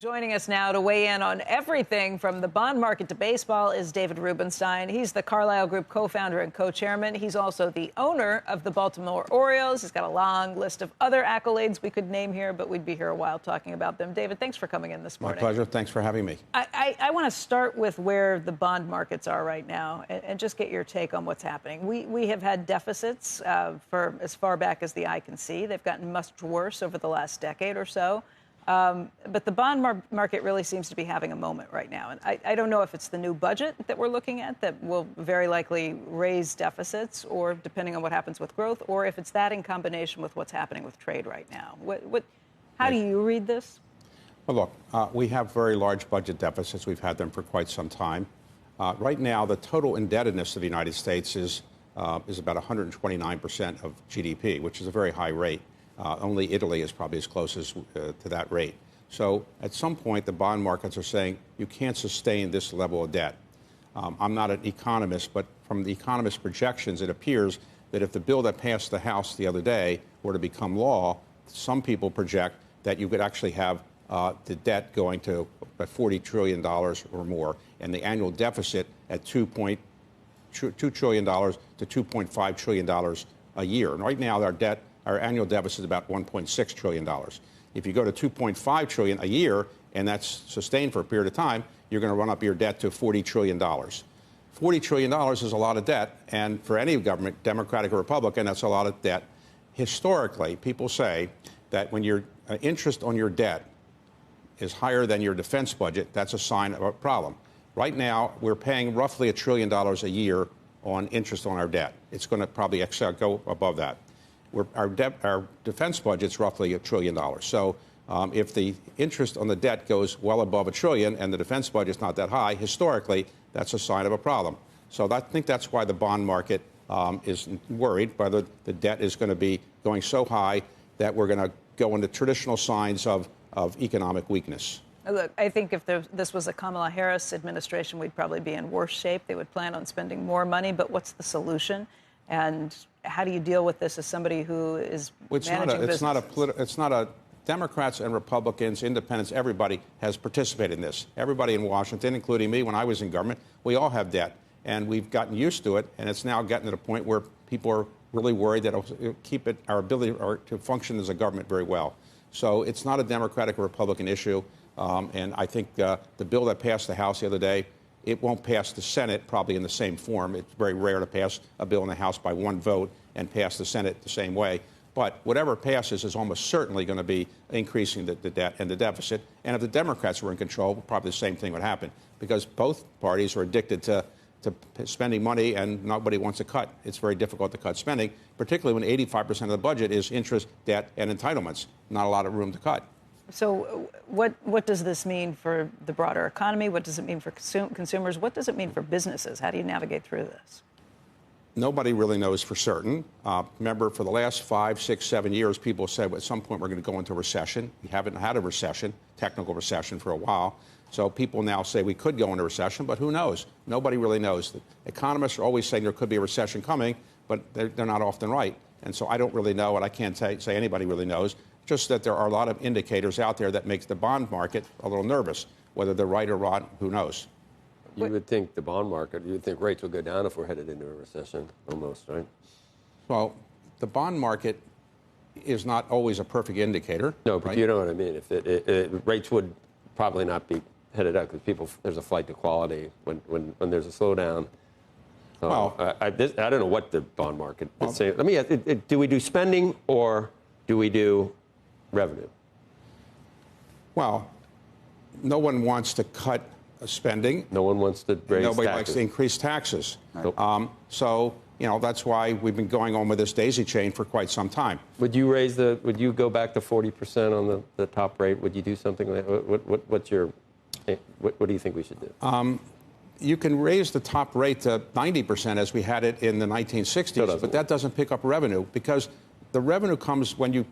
Joining us now to weigh in on everything from the bond market to baseball is David Rubenstein. He's the Carlyle Group co-founder and co-chairman. He's also the owner of the Baltimore Orioles. He's got a long list of other accolades we could name here, but we'd be here a while talking about them. David, thanks for coming in this morning. My pleasure. Thanks for having me. I want to start with where the bond markets are right now and just get your take on what's happening. We have had deficits for as far back as the eye can see. They've gotten much worse over the last decade or so. But the bond market really seems to be having a moment right now. And I don't know if it's the new budget that we're looking at that will very likely raise deficits, or depending on what happens with growth, or if it's that in combination with what's happening with trade right now. How do you read this? Well, look, we have very large budget deficits. We've had them for quite some time. Right now, the total indebtedness of the United States is about 129% of GDP, which is a very high rate. Only Italy is probably as close as to that rate. So at some point, the bond markets are saying you can't sustain this level of debt. I'm not an economist, but from the economist projections, it appears that if the bill that passed the House the other day were to become law, some people project that you could actually have the debt going to $40 trillion or more, and the annual deficit at $2 trillion to $2.5 trillion a year. And right now, our annual deficit is about $1.6 trillion. If you go to $2.5 trillion a year, and that's sustained for a period of time, you're going to run up your debt to $40 trillion. $40 trillion is a lot of debt, and for any government, Democratic or Republican, that's a lot of debt. Historically, people say that when your interest on your debt is higher than your defense budget, that's a sign of a problem. Right now, we're paying roughly $1 trillion a year on interest on our debt. It's going to probably go above that. Our defense budget's roughly $1 trillion. So if the interest on the debt goes well above $1 trillion and the defense budget's not that high, historically, that's a sign of a problem. So I think that's why the bond market is worried whether the debt is going to be going so high that we're going to go into traditional signs of economic weakness. Look, I think if this was a Kamala Harris administration, we'd probably be in worse shape. They would plan on spending more money. But what's the solution? And how do you deal with this as somebody who is managing businesses? It's not a Democrats and Republicans, independents, everybody has participated in this. Everybody in Washington, including me when I was in government, we all have debt. And we've gotten used to it. And it's now gotten to the point where people are really worried that it'll keep our ability to function as a government very well. So it's not a Democratic or Republican issue. And I think the bill that passed the House the other day, it won't pass the Senate probably in the same form. It's very rare to pass a bill in the House by one vote and pass the Senate the same way. But whatever passes is almost certainly going to be increasing the debt and the deficit. And if the Democrats were in control, probably the same thing would happen, because both parties are addicted to spending money and nobody wants to cut. It's very difficult to cut spending, particularly when 85% of the budget is interest, debt, and entitlements. Not a lot of room to cut. So what does this mean for the broader economy? What does it mean for consumers? What does it mean for businesses? How do you navigate through this? Nobody really knows for certain. Remember, for the last 5, 6, 7 years, people said at some point we're going to go into a recession. We haven't had a recession, technical recession, for a while. So people now say we could go into a recession, but who knows? Nobody really knows. The economists are always saying there could be a recession coming, but they're not often right. And so I don't really know, and I can't say anybody really knows. Just that there are a lot of indicators out there that makes the bond market a little nervous. Whether they're right or wrong, who knows? You would think the bond market, you would think rates will go down if we're headed into a recession, almost, right? Well, the bond market is not always a perfect indicator. No, but right? You know what I mean. If rates would probably not be headed up because there's a flight to quality when there's a slowdown. Well, I don't know what the bond market is saying. Let me ask, do we do spending or do we do revenue? Well, no one wants to cut spending. No one wants to raise Nobody taxes. likes to increase taxes. Nope. So, that's why we've been going on with this daisy chain for quite some time. Would you go back to 40% on the top rate? Would you do something like that? What do you think we should do? You can raise the top rate to 90% as we had it in the 1960s, but that doesn't pick up revenue, because the revenue comes when you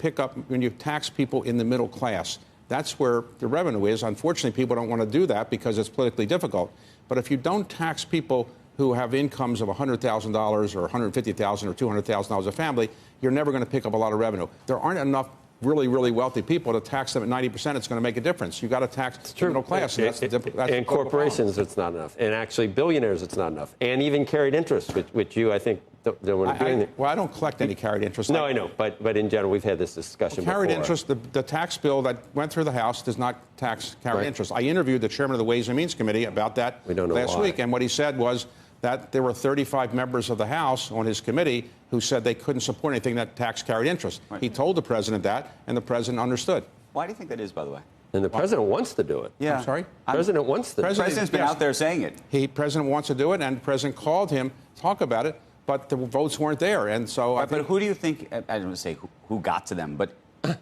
tax people in the middle class. That's where the revenue is. Unfortunately, people don't want to do that because it's politically difficult. But if you don't tax people who have incomes of $100,000 or $150,000 or $200,000 a family, you're never going to pick up a lot of revenue. There aren't enough really, really wealthy people, to tax them at 90%, it's going to make a difference. You got to tax the middle class. And corporations, it's not enough. And actually, billionaires, it's not enough. And even carried interest, which you, I think, don't want to do. Well, I don't collect any carried interest. No, I know. But in general, we've had this discussion carried before. interest, the tax bill that went through the House does not tax carried interest. I interviewed the chairman of the Ways and Means Committee about that last week, and what he said was that there were 35 members of the House on his committee who said they couldn't support anything that taxed carried interest. Right. He told the president that, and the president understood. Why do you think that is, by the way? And the president wants to do it. Yeah. I'm sorry? The president wants to do it. The president's been out there saying it. The president wants to do it, and the president called him to talk about it, but the votes weren't there. And so right, but who do you think, I don't want to say who got to them, but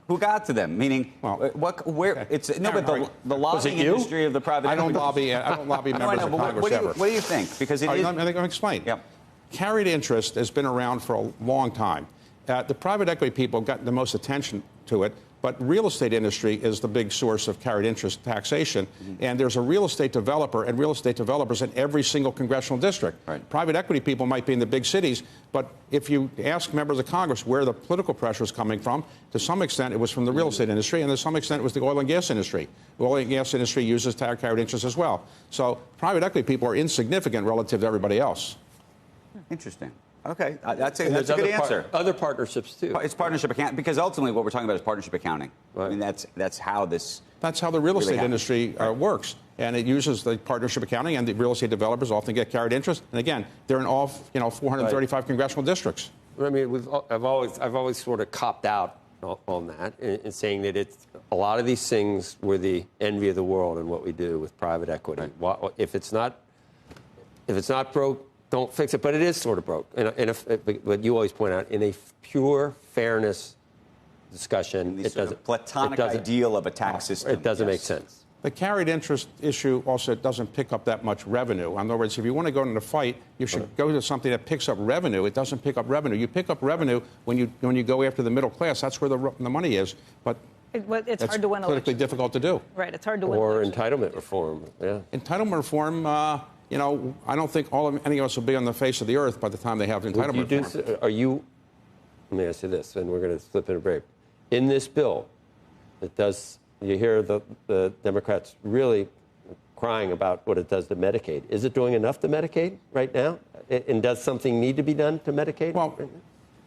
who got to them? Meaning, it's the lobbying industry of the private. I don't lobby members of Congress ever. What do you think? Because let me explain. Yep. Carried interest has been around for a long time. The private equity people got the most attention to it, but real estate industry is the big source of carried interest taxation. And there's a real estate developer and real estate developers in every single congressional district. Right. Private equity people might be in the big cities, but if you ask members of Congress where the political pressure is coming from, to some extent it was from the real estate industry, and to some extent it was the oil and gas industry. The oil and gas industry uses carried interest as well. So private equity people are insignificant relative to everybody else. Interesting. Okay, that's a good answer. Other partnerships too. It's partnership accounting, because ultimately what we're talking about is partnership accounting. Right. I mean, that's how this. That's how the real estate happens. industry works, and it uses the partnership accounting, and the real estate developers often get carried interest. And again, they're in all 435 congressional districts. I mean, I've always sort of copped out on that, in saying that it's a lot of these things were the envy of the world in what we do with private equity. Right. If it's not broke, don't fix it. But it is sort of broke. But you always point out, in a pure fairness discussion, it doesn't. Platonic ideal of a tax system. It doesn't make sense. The carried interest issue also doesn't pick up that much revenue. In other words, if you want to go into a fight, you should go to something that picks up revenue. It doesn't pick up revenue. You pick up revenue when you go after the middle class. That's where the money is. But it's hard to win politically difficult to do. Right. It's hard to win. Or entitlement reform. Yeah. Entitlement reform. I don't think any of us will be on the face of the earth by the time they have entitlement reform. Let me ask you this, and we're going to slip in a break. In this bill, you hear the Democrats really crying about what it does to Medicaid. Is it doing enough to Medicaid right now? And does something need to be done to Medicaid? Well,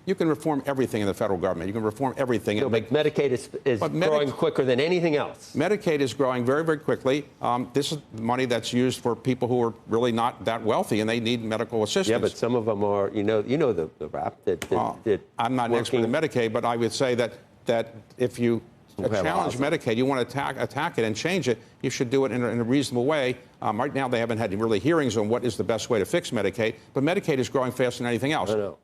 you can reform everything in the federal government. You can reform everything. No, but Medicaid is growing quicker than anything else. Medicaid is growing very, very quickly. This is money that's used for people who are really not that wealthy and they need medical assistance. Yeah, but some of them are, the rap that I'm not an expert in Medicaid, but I would say that if you challenge Medicaid, you want to attack it and change it, you should do it in a reasonable way. Right now, they haven't had really hearings on what is the best way to fix Medicaid, but Medicaid is growing faster than anything else. I know.